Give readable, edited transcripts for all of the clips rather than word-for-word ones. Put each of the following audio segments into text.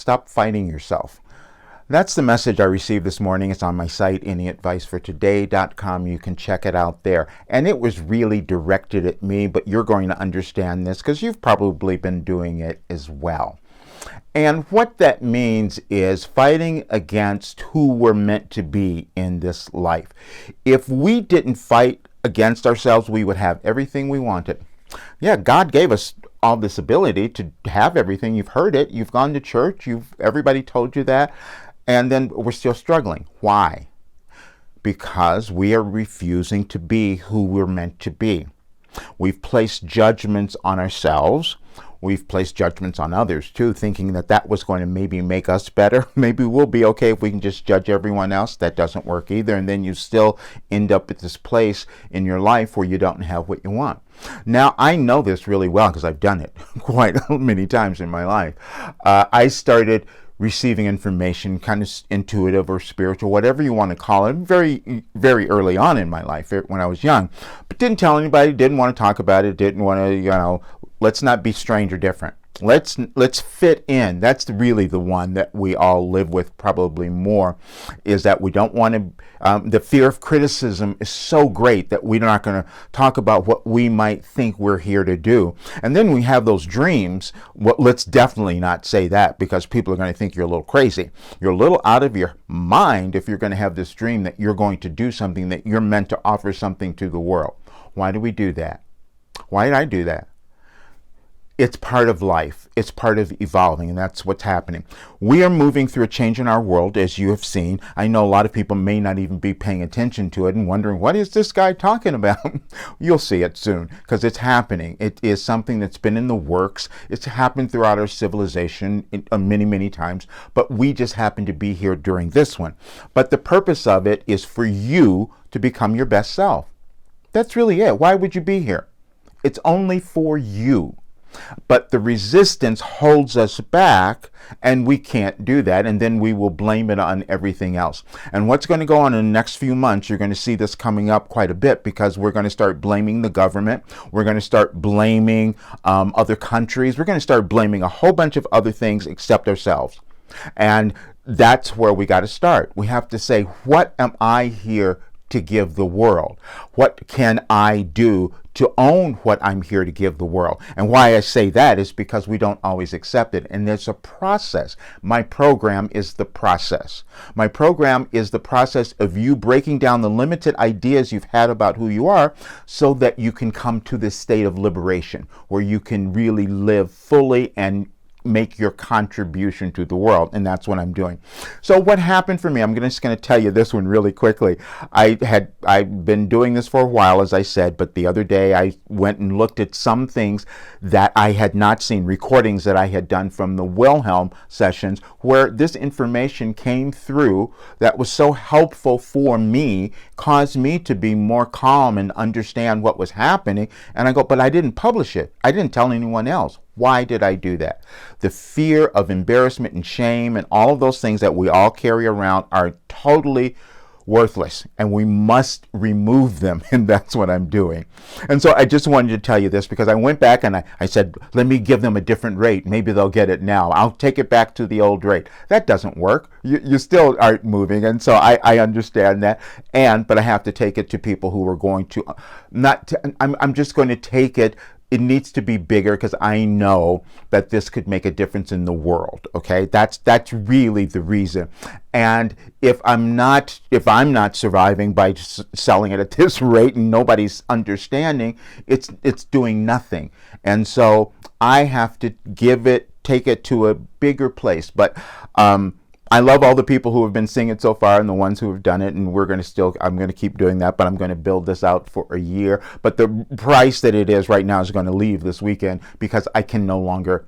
Stop fighting yourself. That's the message I received this morning. It's on my site, anyadvicefortoday.com. You can check it out there. And it was really directed at me, but you're going to understand this because you've probably been doing it as well. And what that means is fighting against who we're meant to be in this life. If we didn't fight against ourselves, we would have everything we wanted. Yeah, God gave us all this ability to have everything. You've heard it. You've gone to church. Everybody told you that. And then we're still struggling. Why? Because we are refusing to be who we're meant to be. We've placed judgments on ourselves. We've placed judgments on others too, thinking that that was going to maybe make us better. Maybe we'll be okay if we can just judge everyone else. That doesn't work either. And then you still end up at this place in your life where you don't have what you want. Now, I know this really well because I've done it quite many times in my life. I started receiving information, kind of intuitive or spiritual, whatever you want to call it, very, very early on in my life when I was young. But didn't tell anybody, didn't want to talk about it, didn't want to, let's not be strange or different. Let's fit in. That's really the one that we all live with probably more, is that we don't want to, the fear of criticism is so great that we're not going to talk about what we might think we're here to do. And then we have those dreams. Well, let's definitely not say that because people are going to think you're a little crazy. You're a little out of your mind if you're going to have this dream that you're going to do something, that you're meant to offer something to the world. Why do we do that? Why did I do that? It's part of life. It's part of evolving, and that's what's happening. We are moving through a change in our world, as you have seen. I know a lot of people may not even be paying attention to it and wondering, what is this guy talking about? You'll see it soon, because it's happening. It is something that's been in the works. It's happened throughout our civilization many, many times, but we just happen to be here during this one. But the purpose of it is for you to become your best self. That's really it. Why would you be here? It's only for you. But the resistance holds us back, and we can't do that, and then we will blame it on everything else. And what's going to go on in the next few months, you're going to see this coming up quite a bit, because we're going to start blaming the government. We're going to start blaming other countries. We're going to start blaming a whole bunch of other things except ourselves. And that's where we got to start. We have to say, what am I here to give the world? What can I do to own what I'm here to give the world? And why I say that is because we don't always accept it. And there's a process. My program is the process. My program is the process of you breaking down the limited ideas you've had about who you are so that you can come to this state of liberation where you can really live fully and make your contribution to the world. And that's what I'm doing. So what happened for me, I'm just going to tell you this one really quickly. I've been doing this for a while, as I said, but the other day I went and looked at some things that I had not seen, recordings that I had done from the Wilhelm sessions, where this information came through that was so helpful for me, caused me to be more calm and understand what was happening. And I go, but I didn't publish it. I didn't tell anyone else. Why did I do that? The fear of embarrassment and shame and all of those things that we all carry around are totally worthless, and we must remove them, and that's what I'm doing. And so I just wanted to tell you this because I went back and I said, let me give them a different rate. Maybe they'll get it now. I'll take it back to the old rate. That doesn't work. You still aren't moving, and so I understand that. But I have to take it to people who are going to I'm just going to take it. It needs to be bigger because I know that this could make a difference in the world. Okay, that's really the reason. And if I'm not surviving by selling it at this rate and nobody's understanding, it's doing nothing. And so I have to take it to a bigger place. But I love all the people who have been seeing it so far and the ones who have done it, and I'm going to keep doing that, but I'm going to build this out for a year. But the price that it is right now is going to leave this weekend because I can no longer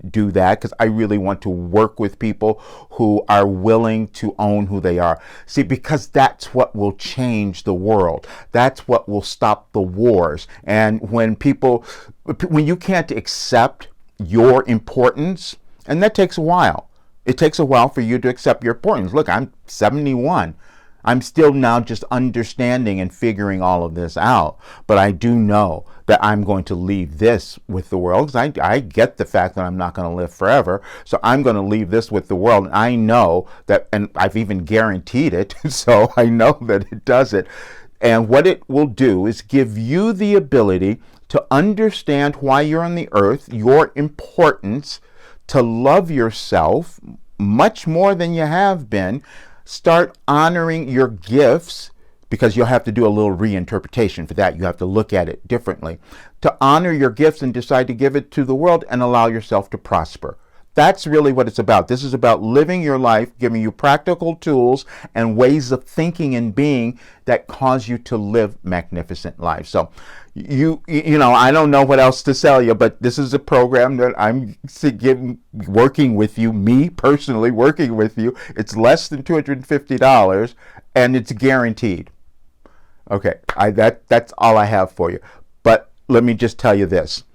do that, because I really want to work with people who are willing to own who they are. See, because that's what will change the world. That's what will stop the wars. And when you can't accept your importance, and that takes a while. It takes a while for you to accept your importance. Look, I'm 71. I'm still now just understanding and figuring all of this out. But I do know that I'm going to leave this with the world, because I get the fact that I'm not going to live forever. So I'm going to leave this with the world. And I know that, and I've even guaranteed it, so I know that it does it. And what it will do is give you the ability to understand why you're on the earth, your importance, to love yourself much more than you have been. Start honoring your gifts, because you'll have to do a little reinterpretation for that. You have to look at it differently. To honor your gifts and decide to give it to the world and allow yourself to prosper. That's really what it's about. This is about living your life, giving you practical tools and ways of thinking and being that cause you to live magnificent lives. So you know, I don't know what else to sell you, but this is a program that I'm working with you, me personally working with you. It's less than $250 and it's guaranteed. Okay, that's all I have for you. But let me just tell you this.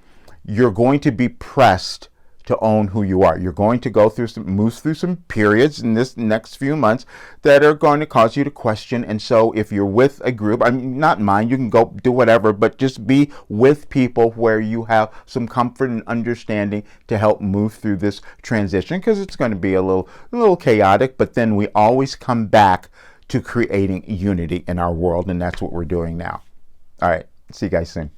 You're going to be pressed to own who you are. You're going to move through some periods in this next few months that are going to cause you to question. And so if you're with a group, not mine, you can go do whatever, but just be with people where you have some comfort and understanding to help move through this transition, because it's going to be a little chaotic, but then we always come back to creating unity in our world, and that's what we're doing now. All right, see you guys soon.